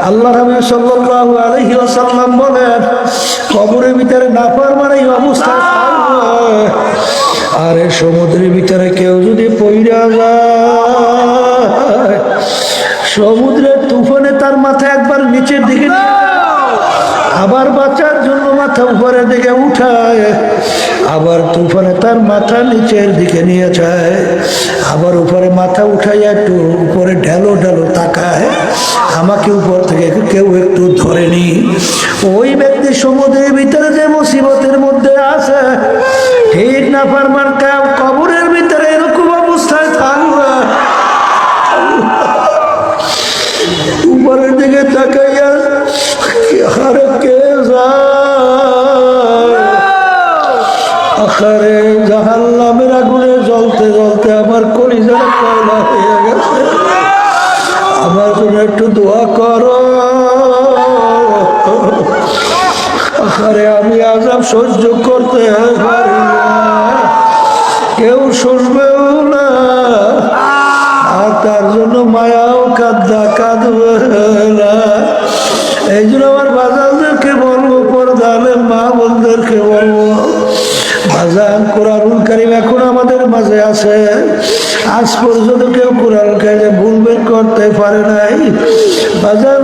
আল্লাহ নবী সাল্লাল্লাহু আলাইহি ওয়াসাল্লাম বলেন, কবরের ভিতরে নাফরমানি অবস্থায় থাকবে। আর এই সমুদ্রের ভিতরে কেউ যদি পইড়া যায়, সমুদ্রের তুফানে তার মাথা একবার নিচের দিকে, আবার বাঁচার জন্য মাথা উপরের দিকে উঠায়, আবার তুফানে তার মাথা নিচের দিকে নিয়ে যায়, আবার উপরে মাথা উঠাইয়া একটু উপরে ঢেলো ঢেলো তাকায়, আমাকে উপর থেকে কেউ একটু ধরেনি। ওই ব্যক্তি সমুদ্রের ভিতরে যে মুসিবতের মধ্যে আছে, ঠিক না ফারমান কবরের ভিতরে এরকম অবস্থায় থাকবে, উপরের দিকে তাকাইয়া আরে কে যায়, আখারে জাহান্নামের আগুনে জ্বলতে জ্বলতে আমার কলিজা কয়লা হয়ে গেছে, আমার জন্য একটু দোয়া করো। আরে আমি আযাব সহ্য করতে পারি না, কেউ শুনবেও না, আর তার জন্য মায়াও কাঁদবে না। এই জন্য আমার বাজারদেরকে বলবো, পর্দালের মা বোনদেরকে বলবো, বাজার কোরআনুল কারীম এখন আমাদের মাঝে আছে, আজ পর্যন্ত কেউ কোরআন কারীম ভুল বের করতে পারে নাই। বাজার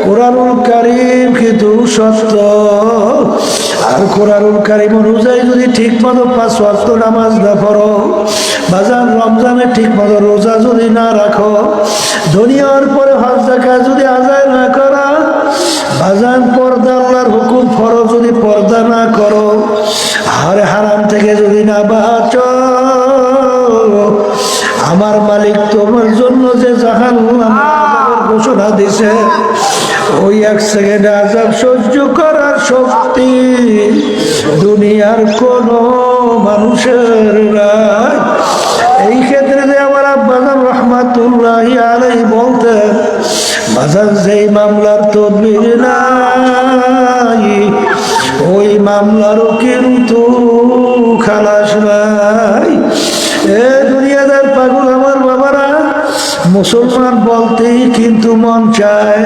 কোরআনুল কারীম কিন্তু সত্য, আর কোরআনুল কারীম অনুযায়ী যদি ঠিক মতো 5 ওয়াক্ত নামাজ না পড়ো, বাজার রমজানে ঠিক মতো রোজা যদি না রাখো, দুনিয়ার পরে হজ যাকাত যদি আদায় না করা, বাজার পর্দা আল্লাহর হুকুম ফরজ যদি পর্দা না করো, আর হারাম থেকে যদি না বাঁচো, আমার মালিক তোমার জন্য যে জাহান্নাম ঘোষণা দিছে, ওই 1 সেকেন্ড আযাব সহ্য করার শক্তি দুনিয়ার কোন মানুষের নাই। এই ক্ষেত্রে যে আমার আব্বাজান রাহমাতুল্লাহি আলাইহি বলতেন, বাজার যেই মামলার তদবির নাই, ওই মামলারও কিন্তু খালাস নাই। এ দুনিয়াদার পাগল আমার বাবারা, মুসলমান বলতেই কিন্তু মন চায়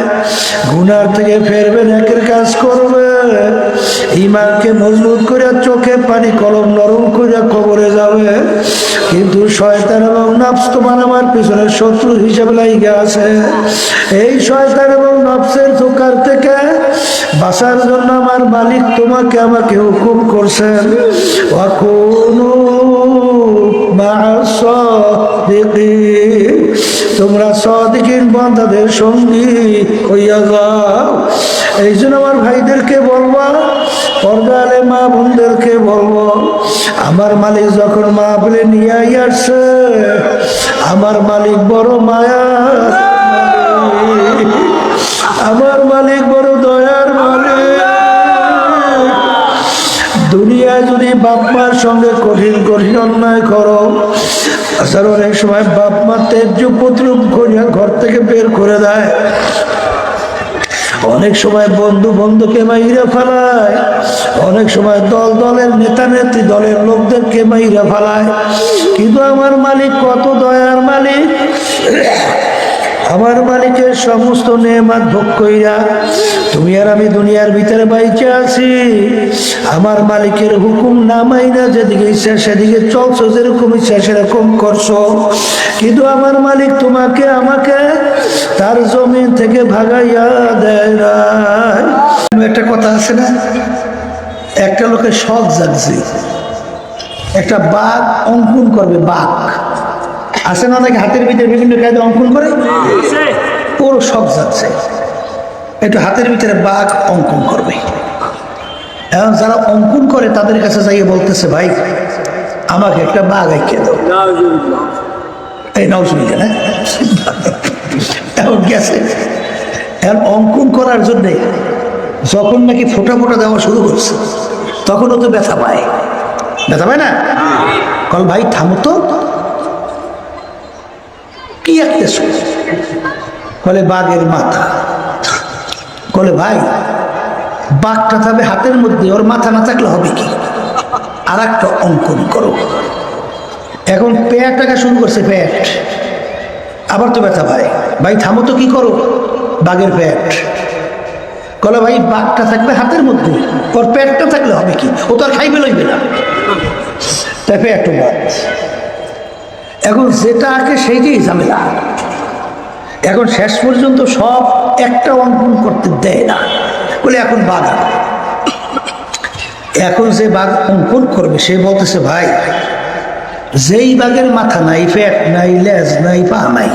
গুনার থেকে ফেরবে, নেকের কাজ করবে, ঈমানকে মজবুত করে চোখে পানি কলম নরম করে কবরে যাবে, কিন্তু শয়তান এবং নফস তোমার আমার পিছনে শত্রু হিসেবে লাগিয়ে আছে। এই শয়তান এবং নফসের ধোঁকার থেকে বাঁচার জন্য আমার মালিক তোমাকে আমাকে হুকুম করছেন, ওয়াকুনু মা'আস সাদিকিন, তোমরা সাদিকিন বান্দাদের সঙ্গী হইয়া যাও। এই জন্য আমার ভাইদেরকে বলবো, পর্দালে মা বোনদেরকে বলবো, আমার মালিক যখন মা বলে নিয়ে আসছে, আমার মালিক বড় মায়া, আমার মালিক বড় দয়ার মালিক। দুনিয়ায় যদি বাপ মার সঙ্গে কঠিন কঠিন অন্যায় করো, আসলে অনেক সময় বাপ মা তেজ্য পুত্র ঘর থেকে বের করে দেয়, অনেক সময় বন্ধু বন্ধুকে মাইরা ফেলায়, অনেক সময় দল দলের নেতা নেত্রী দলের লোকদেরকে মাইরা ফেলায়, কিন্তু আমার মালিক কত দয়ার মালিক, আমার মালিকের সমস্ত নেয়ামত ভোগ কইরা তুমি আর আমি দুনিয়ার ভিতরে বাইচে আছি, আমার মালিকের হুকুম না মাইনা যেদিকে ইচ্ছা সেদিকে চলছো, যেরকম ইচ্ছা সেরকম করছো, কিন্তু আমার মালিক তোমাকে আমাকে তার জমিন থেকে ভাগাইয়া দেয় নাই। একটা কথা আছে না, একটা লোকের শখ জাগছে, একটা বাঘ অঙ্কন করবে, বাঘ আছে না, নাকি হাতের ভিতরে বিভিন্ন কায়দা অঙ্কন করে, পুরো শখ যাচ্ছে একটু হাতের ভিতরে বাঘ অঙ্কন করবে। এখন যারা অঙ্কন করে তাদের কাছে যাইয়ে বলতেছে, ভাই আমাকে একটা বাঘ এঁকে দাও, এই নাউজুবিল্লাহ না, এখন গেছে, এখন অঙ্কন করার জন্যে যখন নাকি ফোঁটা ফোঁটা দেওয়া শুরু করছে, তখনও তো ব্যথা পায়, ব্যথা পায় না, কল ভাই থামো তো, কি আঁকতেছ, বলে বাঘের মাথা, বলে ভাই বাঘটা থাকবে হাতের মধ্যে, ওর মাথা না থাকলে হবে কি, আর একটা অঙ্কন করো। এখন পেট টাকা শুরু করছে, পেট, আবার তো ব্যথা ভাই, ভাই থামো তো, কি করো, বাঘের পেট। বলে ভাই বাঘটা থাকবে হাতের মধ্যে, ওর পেটটা থাকলে হবে কি, ও তো আর খাইবে লইবে না, তাই পেটও বাঘ। এখন যেটা আঁকে সেইটাই ঝামেলা। এখন শেষ পর্যন্ত সব একটা অঙ্কন করতে দেয় না, বলে এখন বাঘ আঁকো। এখন যে বাঘ অঙ্কন করবে সে বলতেছে ভাই যেই বাঘের মাথা নাই, পেট নাই, লেজ নাই, পা নাই,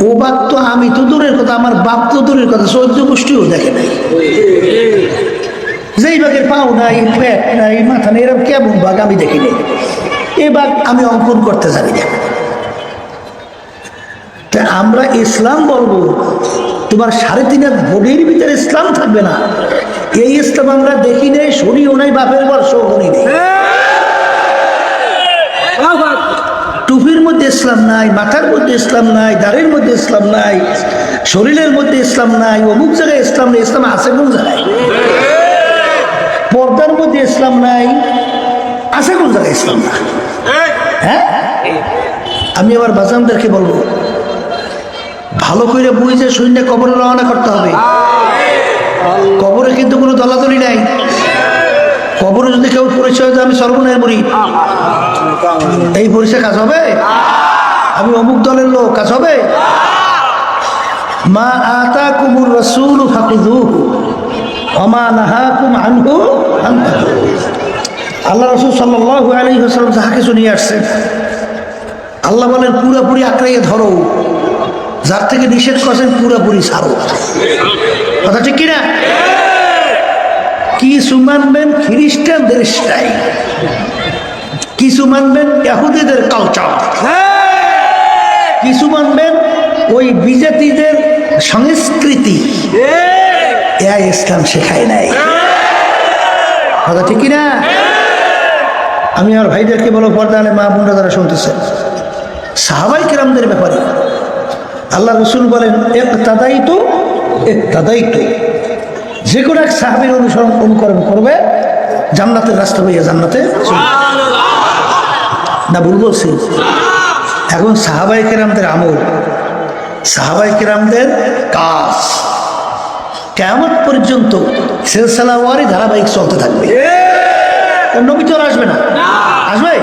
ও বাঘ তো আমি তো দূরের কথা, আমার বাপ তো দূরের কথা, 14 গোষ্ঠীও দেখে নাই। যেই বাঘের পাও নাই, পেট নাই, মাথা নেই, এরকম কেমন বাঘ আমি দেখিনি, এ বাঘ আমি অঙ্কন করতে জানি না। তা আমরা ইসলাম বলবো, তোমার 3.5 বডির ভিতরে ইসলাম থাকবে না, এই ইসলাম আমরা দেখি নেই, শুনিও নাই, বাপের বর্ষও শুনি নেই। টুপির মধ্যে ইসলাম নাই, মাথার মধ্যে ইসলাম নাই, দাড়ির মধ্যে ইসলাম নাই, শরীরের মধ্যে ইসলাম নাই, অমুক জায়গায় ইসলাম নেই। ইসলাম আছে কোন জায়গায়? পর্দার মধ্যে ইসলাম নাই, আছে কোন জায়গায় ইসলাম না? হ্যাঁ, আমি আবার বাজানদেরকে বলবো ভালো করে বুঝে শূন্য কবরে রওনা করতে হবে। কবরে কিন্তু কোনো দলাদলি নাই। কবরে যদি কেউ পরিচয় দেয় আমি সর্বনায় মরি, এই পরিচয় কাজ হবে? আমি অমুক দলের লোক, কাজ হবে? মা আতাকুমুর রাসূল ফাখুযুহু ওয়া মা নাহাকুম আনহু ফান্তাহু। আল্লাহ রাসূল সাল্লাল্লাহু আলাইহি ওয়াসাল্লাম যাহা কিছু নিয়ে আসছেন, আল্লাহ বলেন পুরোপুরি আঁকড়াইয়ে ধরো, যার থেকে নিষেধ করছেন পুরোপুরি ছাড়ো। কথা ঠিক কিনা? কিছু মানবেন খ্রিস্টানদের স্টাইল, কিছু মানবেন ইহুদিদের কালচার, কিছু মানবেন ওই বিজেপিদের সংস্কৃতি। ইসলাম শেখায় নাই। কথা ঠিক কিনা? আমি আমার ভাইদেরকে বলো, পর্দা আলে মা বোনরা যারা শুনতেছেন, সাহাবাই কেরামদের ব্যাপারে আল্লাহ রসুল বলেন ইক্তাদাইতু ইক্তাদাইতু, যে কোনো এক সাহাবীর অনুকরণ করবে জান্নাতের রাস্তা হইয়া জান্নাতে। না ভুল বলছি? এখন সাহাবাই কেরামদের আমল, সাহাবাই কেরামদের কাজ কিয়ামত পর্যন্ত সিলসিলা ওয়ারি ধারাবাহিক চলতে থাকবে। নবী তো আসবে না, আসবে?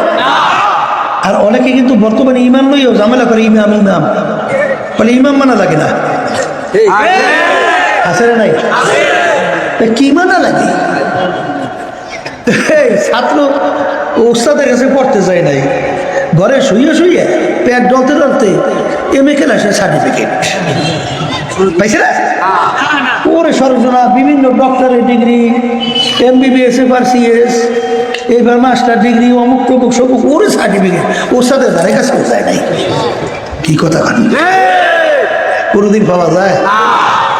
আর অনেকে কিন্তু বর্তমানে ইমাম লইও ঝামেলা করে, ইমাম ইমাম বলে, ইমাম মানা লাগে না, আছে না নাই? কি মানা লাগে? ছাত্র ওস্তাদের কাছে পড়তে যায় নাই, ঘরে শুয়ে শুয়ে পেট ডলতে ডলতে এমএ ক্লাসে সার্টিফিকেট পাইছে না? ওরে সরজনা বিভিন্ন ডক্টরের ডিগ্রি, MBBS এবার CS, এবার মাস্টার ডিগ্রি, অমুক টমুক সবুক, ওরে সার্টিফিকেট ওস্তাদের ধারে কাছে যায় নাই। কি কথা কান কোনোদিন পাওয়া যায়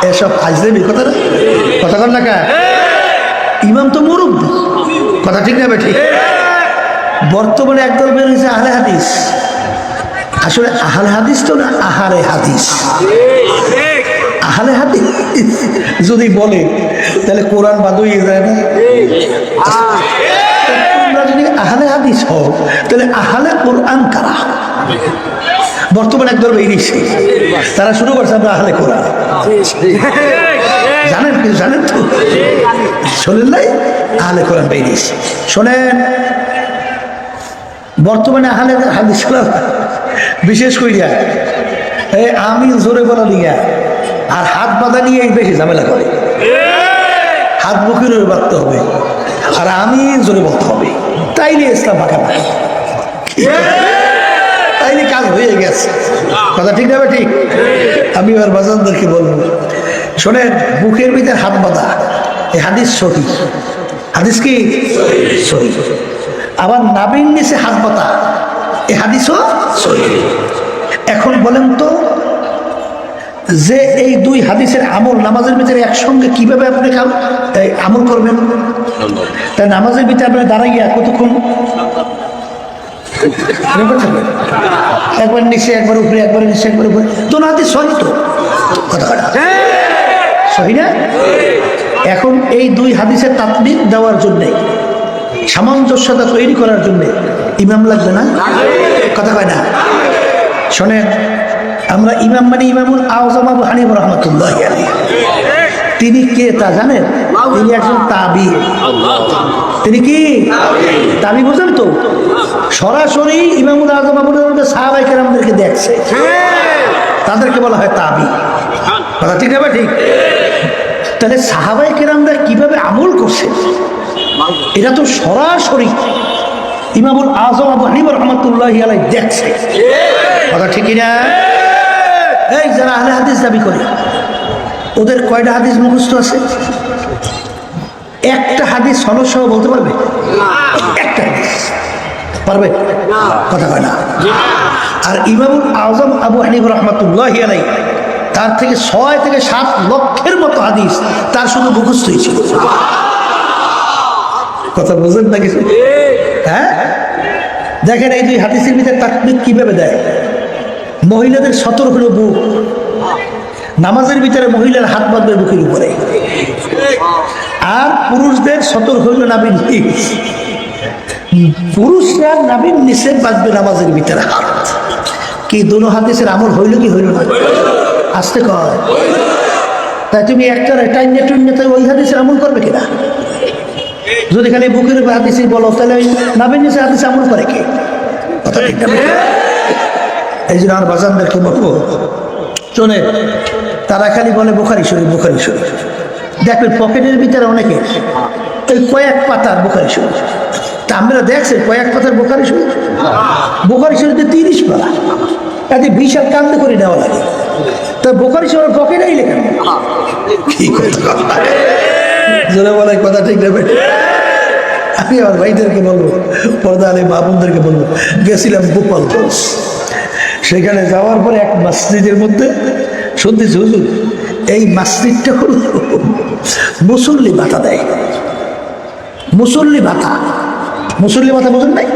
এসব? আজদেবি কথা না, কথা কন না কা? ইমাম তো মুরব্বি, কথা ঠিক না ঠিক? বর্তমানে একদল বের হয়েছে আহলে হাদিস। আসলে আহলে হাদিস তো না, আহারে হাদিস। আহলে হাদিস যদি বলে তাহলে কোরআন বাদ হয়ে যায় না? তোমরা যদি আহলে হাদিস হও তাহলে আহলে কোরআন কারা? বর্তমানে একদল বেরিয়েছে, তারা শুরু করছে আমরা আহলে কোরআন। জানেন কি? জানেন তো? শোনেন নাই? আহলে কোরআন বেরিয়েছে। শোনেন, বর্তমানে আহলে হাদিস বিশেষ করিয়া আমি জোরে বলা নিয়ে আর হাত বাঁধা নিয়ে বেশি ঝামেলা করে। হাত বুকের বাঁধতে হবে আর আমি জোরে বলতে হবে, তাইলে ইসলাম পাকা পায়, তাইলে কাজ হয়ে গেছে। কথা ঠিক না? ঠিক। আমি আর বাজানদেরকে বলবো, শোনেন, বুকের ভিতরে হাত বাঁধা এই হাদিস সহি। হাদিস কি সহি? আবার নাভির নিচে হাত বাঁধা এই হাদিসও সহি। এখন বলেন তো, যে এই দুই হাদিসের আমল নামাজের ভিতরে একসঙ্গে কিভাবে আপনি আমল করবেন? তাই নামাজের ভিতরে আপনি দাঁড়াইয়া কতক্ষণ একবার নিচে একবার উপরে, একবার নিচে একবার উপরে, তো হাদিস সহি তো, কথা সহি না? এখন এই দুই হাদিসের তাতবিক দেওয়ার জন্যে, সামঞ্জস্যতা তৈরি করার জন্যে ইমাম লাগবে না? কথা কয় না? শোনেন, আমরা ইমাম মানে ইমামুল আযম আবু হানিফা রাহমাতুল্লাহি আলাইহি। তিনি কে তা জানেন? তিনি একজন তাবি। তিনি কি তাবি? বুঝেন তো? সরাসরি ইমামুল আযম আবু হানিফা সাহাবায়ে কেরামদেরকে দেখছে, তাদেরকে বলা হয় তাবি। কথা ঠিক না? ঠিক। তাহলে সাহাবায়ে কেরামরা কিভাবে আমল করছে এটা তো সরাসরি ইমামুল আযম আবু হানিফা রাহমাতুল্লাহি আলাইহি দেখছে। কথা ঠিক না? এই যারা আহলে হাদিস দাবি করে ওদের কয়টা হাদিস মুখস্থ আছে? একটা হাদিস সনদ সহ বলতে পারবে? একটা হাদিস পারবে? কথা কয় না। আর ইমামুল আযম আবু হানিফা রাহমাতুল্লাহি আলাইহি তার থেকে 6 থেকে 7 লক্ষের মতো হাদিস তার শুধু মুখস্থই ছিল। কথা বুঝেন না কিছু? হ্যাঁ, দেখেন এই দুই হাদিসের ভিতরে তাকবীর কিভাবে দেয়। মহিলাদের 17 হলো বুক, নামাজের ভিতরে মহিলার হাত বাঁধবে বুকের উপরে, আর পুরুষদের 17 হইল নাভির নিচ। পুরুষরা নাভির নিচে বাঁধবে নামাজের ভিতরে হাত। কি দুনো হাদিসের আমল হইল কি হইল না? আসতে কয়। তাই তুমি একটা টাইনে টুইনে ওই হাদিসের আমল করবে কিনা? যদি খালি বুকের হাদিসই বলো তাহলে ওই নাভির নিচে হাদিসে আমল করে কে? কথা ঠিক না? এই জন্য আমার বাজানদেরকে বলবো, শোনে, তারা খালি বলে বুখারী শরীফ বুখারী শরীফ। দেখবেন পকেটের ভিতরে অনেকে ওই কয়েক পাতার বুখারী শরীফ। তা আমরা দেখছি কয়েক পাতার বুখারী শরীফ, বুখারী শরীফে 30 পারা, তাতে বিশাল কান্দে করে নেওয়া লাগে। তা বুখারী শরীফ পকেটেই লেখা কি কথা জোরে বলে কথা ঠিক নেবে। আমি আমার ভাইদেরকে বলবো, পর্দা আলী মাহবুবদেরকে বলবো, গেছিলাম গোপালগঞ্জ। সেখানে যাওয়ার পরে এক মসজিদের মধ্যে শুনতেছি হুজুর এই মসজিদটা হলো মুসল্লি ভাতা দেয়। মুসল্লি ভাতা, মুসল্লি ভাতা বোঝেন নাই?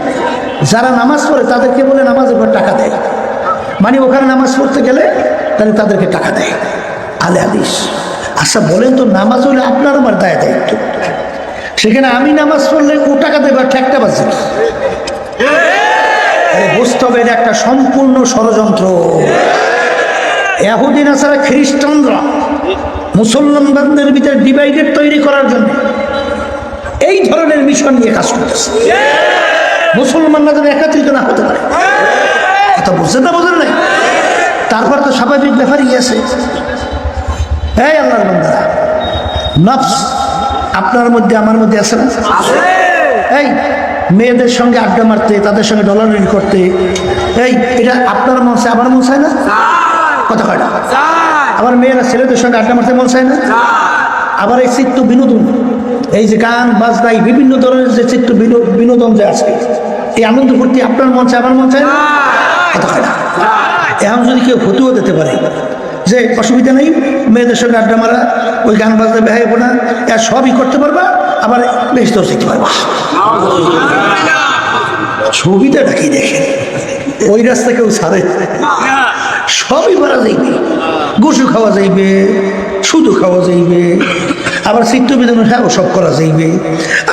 যারা নামাজ পড়ে তাদেরকে বলে নামাজের পর টাকা দেয়, মানে ওখানে নামাজ পড়তে গেলে তাহলে তাদেরকে টাকা দেয়। আলে হাদিস। আচ্ছা বলেন তো, নামাজ হলে আপনার আমার দায় দায়িত্ব, সেখানে আমি নামাজ পড়লে ও টাকা দেবে আর ঠেকটা বাজে। বুঝতে হবে এটা একটা সম্পূর্ণ ষড়যন্ত্র। ইহুদি নাসারা খ্রিস্টানরা মুসলমানদের ভিতরে ডিভাইডেড তৈরি করার জন্য এই ধরনের মিশন নিয়ে কাজ করতেছে। মুসলমানরা যেন একত্রিত না হতে পারে। কথা বুঝছেন না? বোঝেন নাই? তারপর তো স্বাভাবিক ব্যাপারই আছে। এই আল্লাহর বান্দারা, নফস আপনার মধ্যে আমার মধ্যে আছে না? এই মেয়েদের সঙ্গে আড্ডা মারতে, তাদের সঙ্গে ডলারি করতে, এই এটা আপনার মন চায়, আমার মন চায় না? কথা কয় না? আমার মেয়েরা ছেলেদের সঙ্গে আড্ডা মারতে মন চায় না? আবার এই চিত্ত বিনোদন, এই যে গান বাজনা, বিভিন্ন ধরনের যে চিত্ত বিনোদন যে আছে, এই আনন্দ ফুর্তি আপনার মন চায়, আমার মন চায় না? কথা কয় না? এখন যদি কেউ ফতুয়া দিতে পারে যে অসুবিধা নেই, মেয়েদের সঙ্গে আড্ডা মারা, ওই গান বাজনা বেহাইব না, এর সবই করতে পারবা, আবার বেশ তো শিখতে পারবা। ছবিটা কি দেখে ওই রাস্তা কেউ ছাড়ে? সবই করা যাইবে, গোসু খাওয়া যাইবে, শুধু খাওয়া যাইবে, আবার চিত্ত বিনোদন সব করা যাইবে।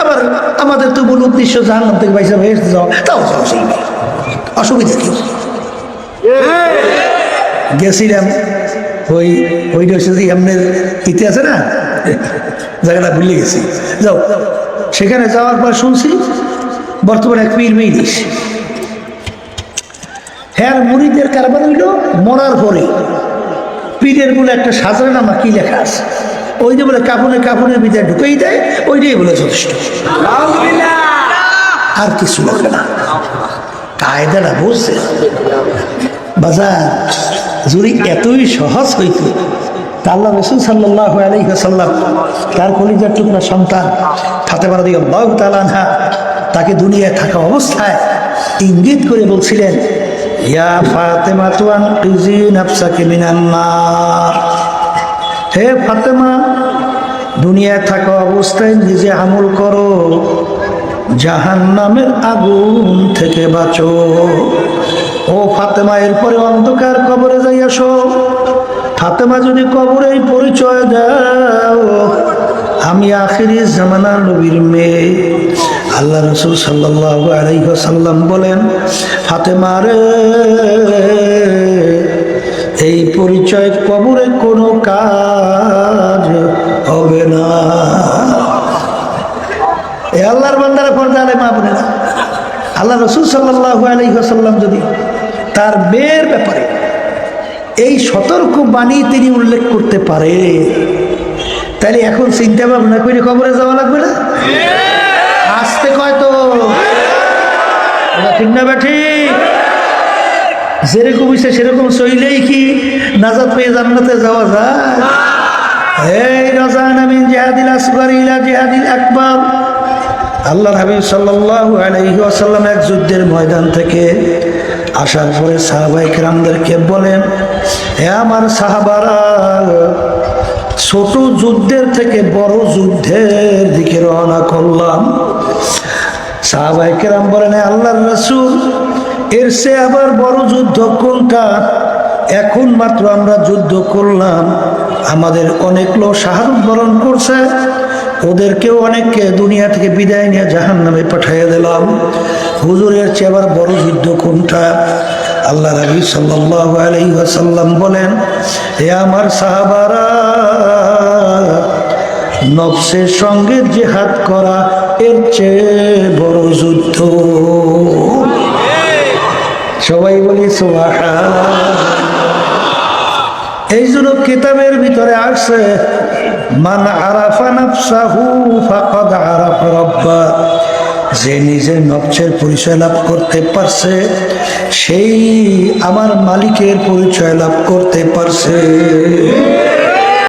আবার আমাদের তো মূল উদ্দেশ্য জাহান্নাম থেকে বাইসা বেহেশতে যাওয়া, তাও যাওয়া যাইবে। অসুবিধা কি? গেছিলাম ওইটা হচ্ছে যে আপনার ইতি আছে না, জায়গাটা ভুলে গেছি। যাও, সেখানে যাওয়ার পর শুনছি বর্তমানে এক পীর মেইলিস, হ্যাঁ মুরিদের কারবার হইল মরার পরে পীরের বলে একটা সাজরানামা কি লেখা আছে, ওই যে বলে কাপড়ের ভিতরে ঢুকেই দেয়, ওইটাই বলে যথেষ্ট, আর কিছু লাগবে না। কায়দাটা বুঝছে বাজার, যদি এতই সহজ হইতো তা আল্লাহ রাসূল সাল্লাল্লাহু আলাইহি ওয়াসাল্লাম তার কলিজার টুকরা সন্তান ফাতেমা রাদিয়াল্লাহু তাআলা আনহা তাকে দুনিয়ায় থাকা অবস্থায় ইঙ্গিত করে বলছিলেন, ইয়া ফাতেমা তুনকিজি নাফসাকি মিনান নার, হে ফাতেমা দুনিয়ায় থাকা অবস্থায় নিজে আমল করো, জাহান্নামের আগুন থেকে বাঁচো। ও ফাতেমা, এরপরে অন্ধকার কবরে যাই আসো। ফাতেমা যদি কবরেই পরিচয় দাও আমি আখিরি জামানার নবীর মেয়ে, আল্লাহ রাসূল সাল্লাল্লাহু আলাইহি ওয়াসাল্লাম বলেন, ফাতেমা রে এই পরিচয় কবরে কোনো কাজ হবে না। এ আল্লাহর বান্দারা পর্দা আলে মা বোনেরা, আল্লাহ রসুল সাল্লাল্লাহু আলাইহি ওয়াসাল্লাম যদি তার মেয়ের ব্যাপারে এই সতর্ক বাণী তিনি উল্লেখ করতে পারে, তাহলে এখন চিন্তা ভাবনা করে কবরে যাওয়া লাগবে না? আসতে কয় তো ঠিক না ব্যাঠি? যেরকম ইচ্ছে সেরকম চইলেই কি নাজাত পেয়ে জান্নাতে যাওয়া যায়? এই রাজানা মিন জিহাদিল আসগর ইলা জিহাদিল আকবার। আল্লাহর হাবিব সাল্লাল্লাহু আলাইহি ওয়াসাল্লাম এক যুদ্ধের ময়দান থেকে আসার পরে সাহাবায়ে কেরামদেরকে বলেন, হে আমার সাহাবারা, ছোট যুদ্ধের থেকে বড় যুদ্ধের দিকে রওনা করলাম। সাহাবায়ে কেরাম বলেন, আল্লাহর রাসূল, এর চেয়ে আবার বড় যুদ্ধ কোনটা? এখন মাত্র আমরা যুদ্ধ করলাম, আমাদের অনেক লোক শাহাদাত বরণ করছে, ওদেরকেও অনেককে দুনিয়া থেকে বিদায় নিয়ে জাহান্নামে পাঠিয়ে দিলাম। হুজুরের চেয়ে আবার বড় যুদ্ধ কোনটা? আল্লাহ রাসূল সাল্লাল্লাহু আলাইহি ওয়াসাল্লাম বলেন, হে আমার সাহাবারা, নফসের সঙ্গে জিহাদ করা এর চেয়ে বড় যুদ্ধ। সবাই বলি সুবহানাল্লাহ। এই জন্য কিতাবের ভিতরে আসছে, মান আরাফা নাফসাহু ফাকাদ আরাফা রাব্বা। যে নিজের নফসের পরিচয় লাভ করতে পারছে, সেই আমার মালিকের পরিচয় লাভ করতে পারছে।